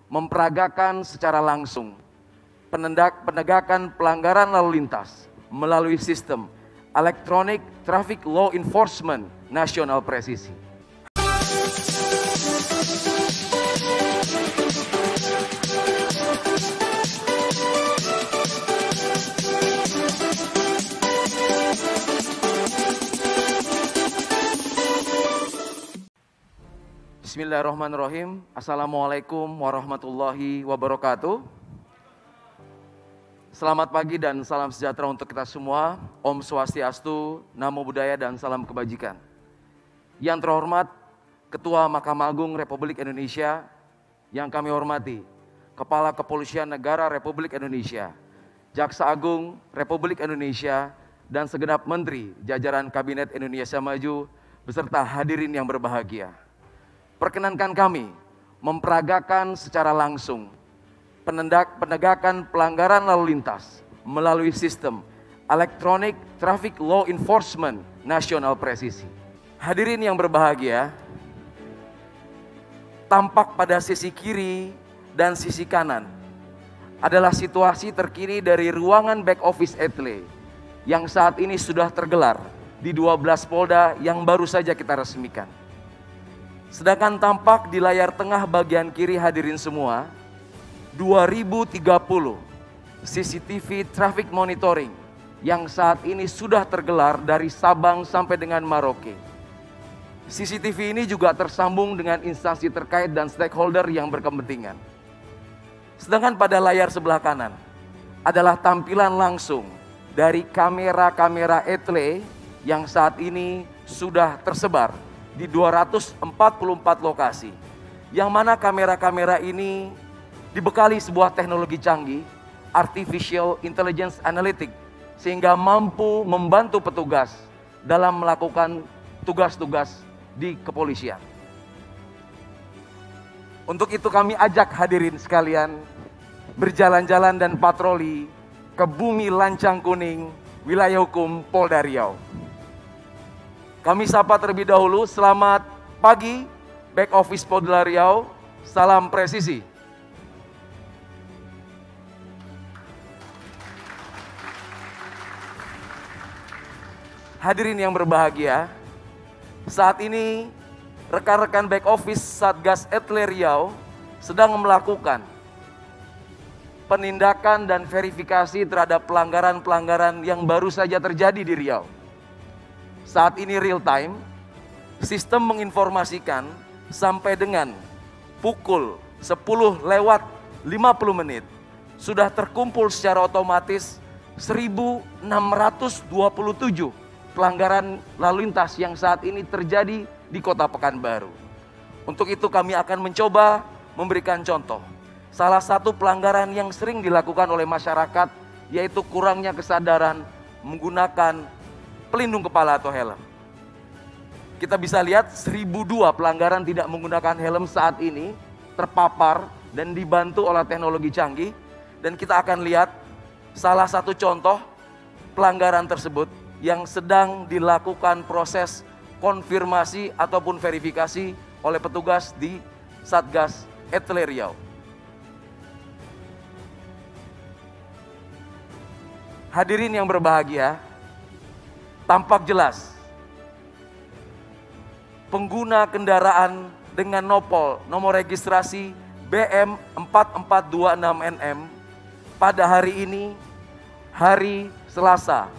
memperagakan secara langsung penegakan pelanggaran lalu lintas melalui sistem Electronic Traffic Law Enforcement Nasional Presisi. Bismillahirrahmanirrahim. Assalamualaikum warahmatullahi wabarakatuh. Selamat pagi dan salam sejahtera untuk kita semua. Om Swastiastu, Namo Buddhaya dan salam kebajikan. Yang terhormat Ketua Mahkamah Agung Republik Indonesia, yang kami hormati Kepala Kepolisian Negara Republik Indonesia, Jaksa Agung Republik Indonesia, dan segenap Menteri jajaran Kabinet Indonesia Maju beserta hadirin yang berbahagia. Perkenankan kami memperagakan secara langsung penegakan pelanggaran lalu lintas melalui sistem Electronic Traffic Law Enforcement Nasional Presisi. Hadirin yang berbahagia, tampak pada sisi kiri dan sisi kanan adalah situasi terkini dari ruangan back office ETLE yang saat ini sudah tergelar di 12 Polda yang baru saja kita resmikan. Sedangkan tampak di layar tengah bagian kiri hadirin semua, 2030 CCTV traffic monitoring yang saat ini sudah tergelar dari Sabang sampai dengan Merauke. CCTV ini juga tersambung dengan instansi terkait dan stakeholder yang berkepentingan. Sedangkan pada layar sebelah kanan adalah tampilan langsung dari kamera-kamera ETLE yang saat ini sudah tersebar di 244 lokasi, yang mana kamera-kamera ini dibekali sebuah teknologi canggih, Artificial Intelligence Analytics, sehingga mampu membantu petugas dalam melakukan tugas-tugas di kepolisian. Untuk itu kami ajak hadirin sekalian berjalan-jalan dan patroli ke bumi Lancang Kuning, wilayah hukum Polda Riau. Kami sapa terlebih dahulu, selamat pagi back office Polda Riau, salam presisi. Hadirin yang berbahagia, saat ini rekan-rekan back office Satgas ETLE Riau sedang melakukan penindakan dan verifikasi terhadap pelanggaran-pelanggaran yang baru saja terjadi di Riau. Saat ini real time, sistem menginformasikan sampai dengan pukul 10:50 sudah terkumpul secara otomatis 1.627 pelanggaran lalu lintas yang saat ini terjadi di Kota Pekanbaru. Untuk itu kami akan mencoba memberikan contoh. Salah satu pelanggaran yang sering dilakukan oleh masyarakat yaitu kurangnya kesadaran menggunakan pelindung kepala atau helm. Kita bisa lihat 1.002 pelanggaran tidak menggunakan helm saat ini terpapar dan dibantu oleh teknologi canggih. Dan kita akan lihat salah satu contoh pelanggaran tersebut yang sedang dilakukan proses konfirmasi ataupun verifikasi oleh petugas di Satgas ETLE Riau. Hadirin yang berbahagia, tampak jelas pengguna kendaraan dengan nomor registrasi BM4426NM pada hari ini, hari Selasa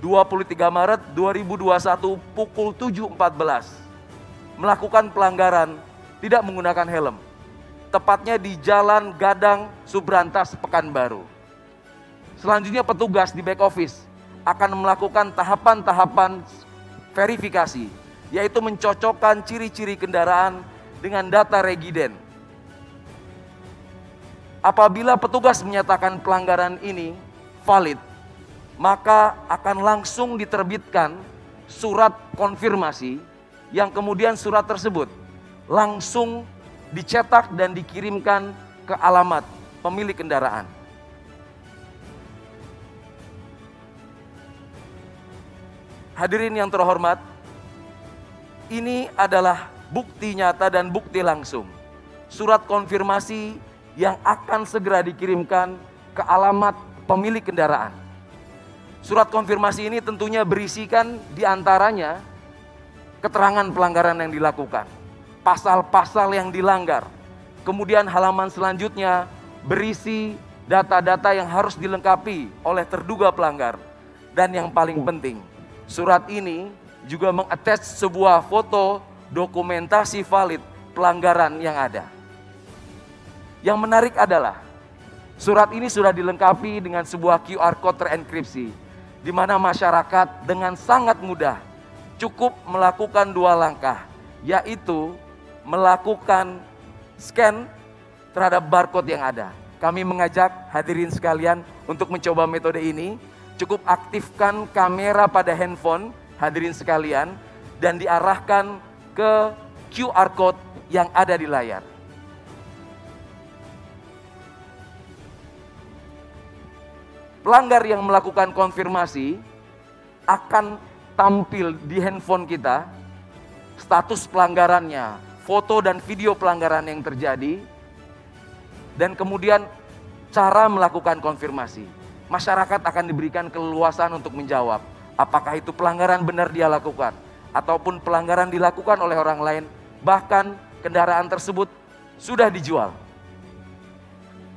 23 Maret 2021 pukul 7.14 melakukan pelanggaran tidak menggunakan helm, tepatnya di Jalan Gadang Subrantas Pekanbaru. Selanjutnya petugas di back office akan melakukan tahapan-tahapan verifikasi, yaitu mencocokkan ciri-ciri kendaraan dengan data regiden. Apabila petugas menyatakan pelanggaran ini valid, maka akan langsung diterbitkan surat konfirmasi yang kemudian surat tersebut langsung dicetak dan dikirimkan ke alamat pemilik kendaraan. Hadirin yang terhormat, ini adalah bukti nyata dan bukti langsung. Surat konfirmasi yang akan segera dikirimkan ke alamat pemilik kendaraan. Surat konfirmasi ini tentunya berisikan diantaranya keterangan pelanggaran yang dilakukan, pasal-pasal yang dilanggar, kemudian halaman selanjutnya berisi data-data yang harus dilengkapi oleh terduga pelanggar. Dan yang paling penting, surat ini juga mengattach sebuah foto dokumentasi valid pelanggaran yang ada. Yang menarik adalah surat ini sudah dilengkapi dengan sebuah QR code terenkripsi, di mana masyarakat dengan sangat mudah cukup melakukan 2 langkah, yaitu melakukan scan terhadap barcode yang ada. Kami mengajak hadirin sekalian untuk mencoba metode ini. Cukup aktifkan kamera pada handphone hadirin sekalian dan diarahkan ke QR code yang ada di layar. Pelanggar yang melakukan konfirmasi akan tampil di handphone kita status pelanggarannya, foto dan video pelanggaran yang terjadi, dan kemudian cara melakukan konfirmasi. Masyarakat akan diberikan keleluasan untuk menjawab apakah itu pelanggaran benar dia lakukan ataupun pelanggaran dilakukan oleh orang lain, bahkan kendaraan tersebut sudah dijual.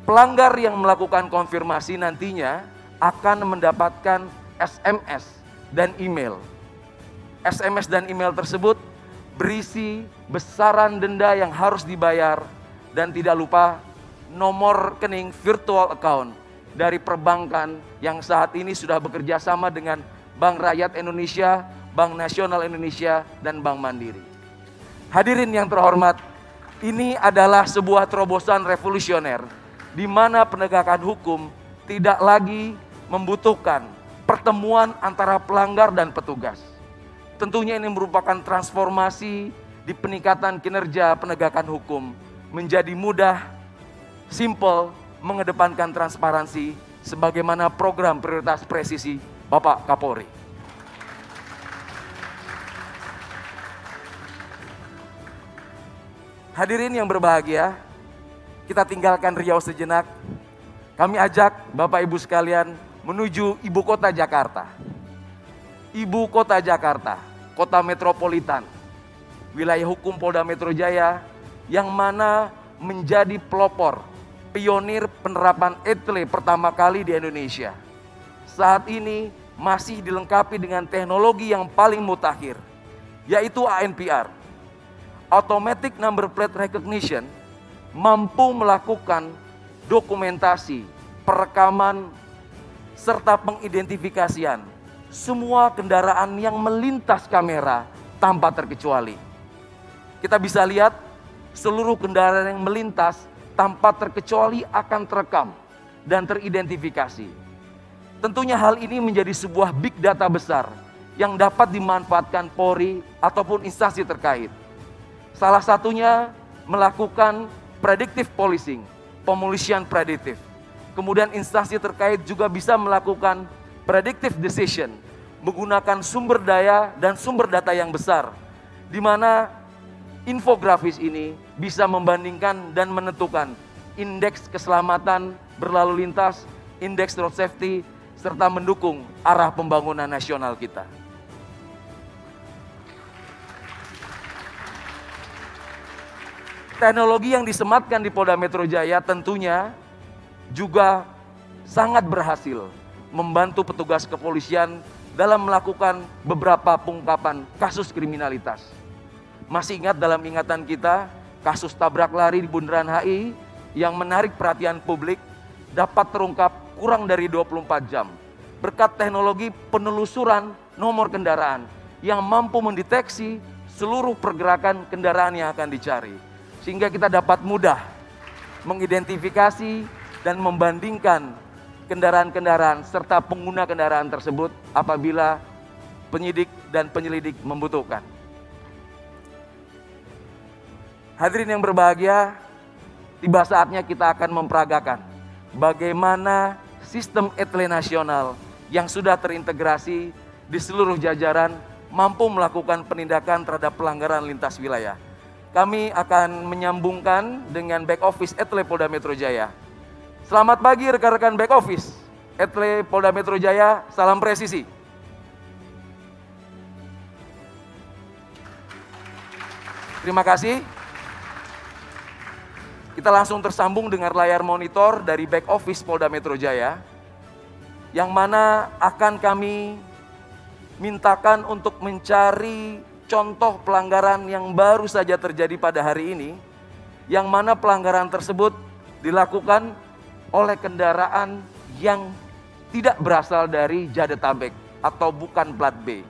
Pelanggar yang melakukan konfirmasi nantinya akan mendapatkan SMS dan email. SMS dan email tersebut berisi besaran denda yang harus dibayar dan tidak lupa nomor rekening virtual account dari perbankan yang saat ini sudah bekerja sama dengan Bank Rakyat Indonesia, Bank Nasional Indonesia, dan Bank Mandiri. Hadirin yang terhormat, ini adalah sebuah terobosan revolusioner di mana penegakan hukum tidak lagi membutuhkan pertemuan antara pelanggar dan petugas. Tentunya ini merupakan transformasi di peningkatan kinerja penegakan hukum menjadi mudah, simple, mengedepankan transparansi sebagaimana program prioritas presisi Bapak Kapolri. Hadirin yang berbahagia, kita tinggalkan Riau sejenak. Kami ajak Bapak Ibu sekalian menuju ibu kota Jakarta. Ibu kota Jakarta, kota metropolitan, wilayah hukum Polda Metro Jaya yang mana menjadi pelopor pionir penerapan ETLE pertama kali di Indonesia. Saat ini masih dilengkapi dengan teknologi yang paling mutakhir, yaitu ANPR, Automatic Number Plate Recognition, mampu melakukan dokumentasi, perekaman, serta pengidentifikasian semua kendaraan yang melintas kamera tanpa terkecuali. Kita bisa lihat seluruh kendaraan yang melintas tanpa terkecuali akan terekam dan teridentifikasi. Tentunya hal ini menjadi sebuah big data besar yang dapat dimanfaatkan Polri ataupun instansi terkait. Salah satunya melakukan predictive policing, pemolisian prediktif. Kemudian instansi terkait juga bisa melakukan predictive decision menggunakan sumber daya dan sumber data yang besar, di mana infografis ini bisa membandingkan dan menentukan indeks keselamatan berlalu lintas, indeks road safety, serta mendukung arah pembangunan nasional kita. Teknologi yang disematkan di Polda Metro Jaya tentunya juga sangat berhasil membantu petugas kepolisian dalam melakukan beberapa pengungkapan kasus kriminalitas. Masih ingat dalam ingatan kita kasus tabrak lari di Bundaran HI yang menarik perhatian publik dapat terungkap kurang dari 24 jam berkat teknologi penelusuran nomor kendaraan yang mampu mendeteksi seluruh pergerakan kendaraan yang akan dicari, sehingga kita dapat mudah mengidentifikasi dan membandingkan kendaraan-kendaraan serta pengguna kendaraan tersebut apabila penyidik dan penyelidik membutuhkan. Hadirin yang berbahagia, tiba saatnya kita akan memperagakan bagaimana sistem ETLE nasional yang sudah terintegrasi di seluruh jajaran mampu melakukan penindakan terhadap pelanggaran lintas wilayah. kami akan menyambungkan dengan back office Etle Polda Metro Jaya. Selamat pagi rekan-rekan back office Etle Polda Metro Jaya, salam presisi. Terima kasih. Kita langsung tersambung dengan layar monitor dari back office Polda Metro Jaya, yang mana akan kami mintakan untuk mencari contoh pelanggaran yang baru saja terjadi pada hari ini, yang mana pelanggaran tersebut dilakukan oleh kendaraan yang tidak berasal dari Jabodetabek atau bukan plat B.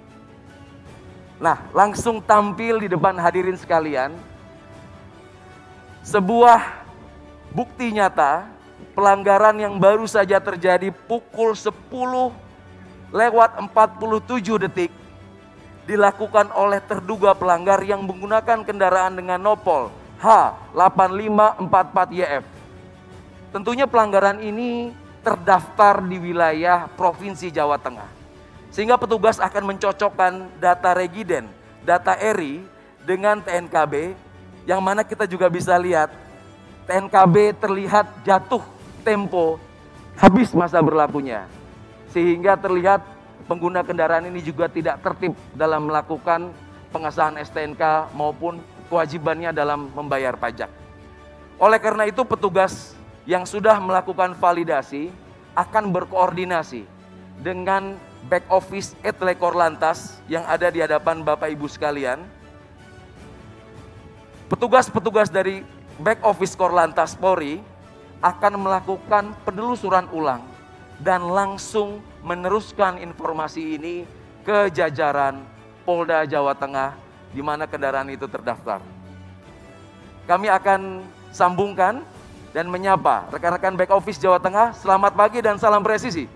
Nah, langsung tampil di depan hadirin sekalian sebuah bukti nyata pelanggaran yang baru saja terjadi pukul 10:47 dilakukan oleh terduga pelanggar yang menggunakan kendaraan dengan nopol H8544YF. Tentunya pelanggaran ini terdaftar di wilayah Provinsi Jawa Tengah. Sehingga petugas akan mencocokkan data regiden, data ERI dengan TNKB, yang mana kita juga bisa lihat TNKB terlihat jatuh tempo habis masa berlakunya. Sehingga terlihat pengguna kendaraan ini juga tidak tertib dalam melakukan pengesahan STNK maupun kewajibannya dalam membayar pajak. Oleh karena itu petugas yang sudah melakukan validasi akan berkoordinasi dengan back office Etle Korlantas yang ada di hadapan Bapak Ibu sekalian. Petugas-petugas dari back office Korlantas Polri akan melakukan penelusuran ulang dan langsung meneruskan informasi ini ke jajaran Polda Jawa Tengah di mana kendaraan itu terdaftar. Kami akan sambungkan dan menyapa rekan-rekan back office Jawa Tengah. Selamat pagi dan salam presisi.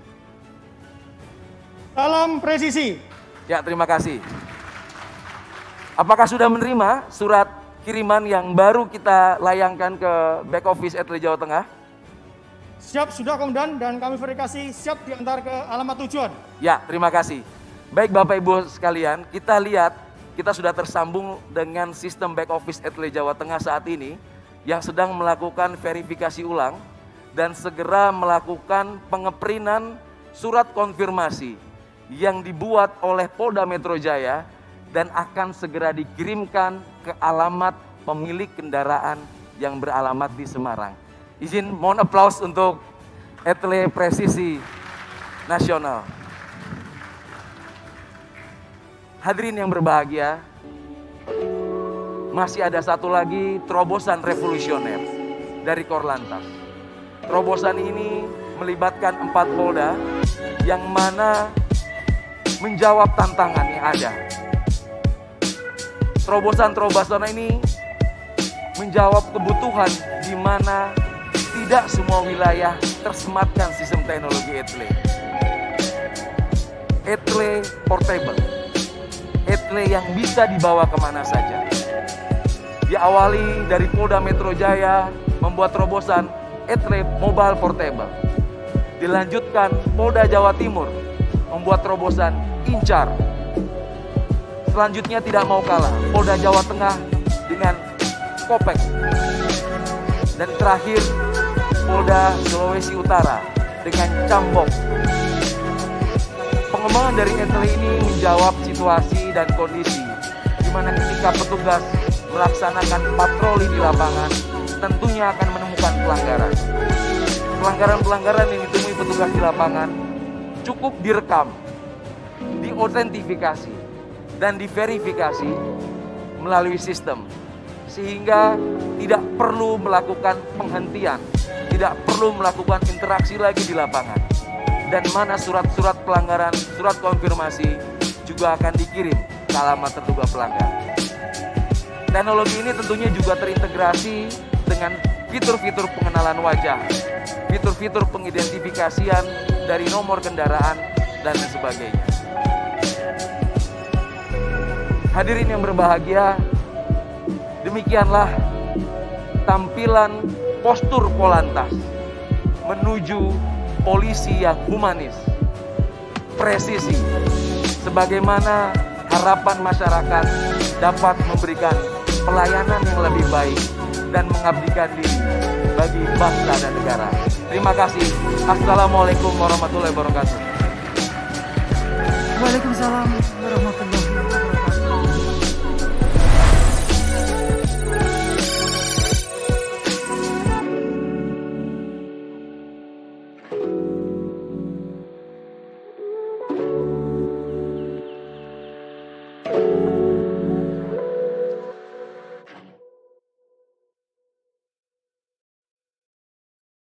Salam presisi. Ya, terima kasih. Apakah sudah menerima surat kiriman yang baru kita layangkan ke back office Etle Jawa Tengah? Siap, sudah Komandan, dan kami verifikasi siap diantar ke alamat tujuan. Ya, terima kasih. Baik Bapak Ibu sekalian, kita lihat kita sudah tersambung dengan sistem back office Etle Jawa Tengah saat ini yang sedang melakukan verifikasi ulang dan segera melakukan pengeprinan surat konfirmasi yang dibuat oleh Polda Metro Jaya dan akan segera dikirimkan ke alamat pemilik kendaraan yang beralamat di Semarang. Izin mohon aplaus untuk Etle Presisi Nasional. Hadirin yang berbahagia, masih ada satu lagi terobosan revolusioner dari Korlantas. Terobosan ini melibatkan 4 polda yang mana menjawab tantangan yang ada. Terobosan-terobosan ini menjawab kebutuhan di mana tidak semua wilayah tersematkan sistem teknologi Etle. Etle portable, Etle yang bisa dibawa kemana saja. Diawali dari Polda Metro Jaya membuat terobosan Etle mobile portable. Dilanjutkan Polda Jawa Timur membuat terobosan Incar. Selanjutnya tidak mau kalah Polda Jawa Tengah dengan Kopek. Dan terakhir Polda Sulawesi Utara dengan Cambok. Pengembangan dari Etle ini menjawab situasi dan kondisi di mana ketika petugas melaksanakan patroli di lapangan tentunya akan menemukan pelanggaran. Pelanggaran-pelanggaran yang ditemui petugas di lapangan cukup direkam, diautentifikasi, dan diverifikasi melalui sistem. Sehingga tidak perlu melakukan penghentian, tidak perlu melakukan interaksi lagi di lapangan. Dan mana surat-surat pelanggaran, surat konfirmasi juga akan dikirim ke alamat terduga pelanggar. Teknologi ini tentunya juga terintegrasi dengan fitur-fitur pengenalan wajah, fitur-fitur pengidentifikasian dari nomor kendaraan, dan lain sebagainya. Hadirin yang berbahagia, demikianlah tampilan postur Polantas menuju polisi yang humanis, presisi, sebagaimana harapan masyarakat dapat memberikan pelayanan yang lebih baik dan mengabdikan diri bagi bangsa dan negara. Terima kasih. Assalamualaikum warahmatullahi wabarakatuh. Waalaikumsalam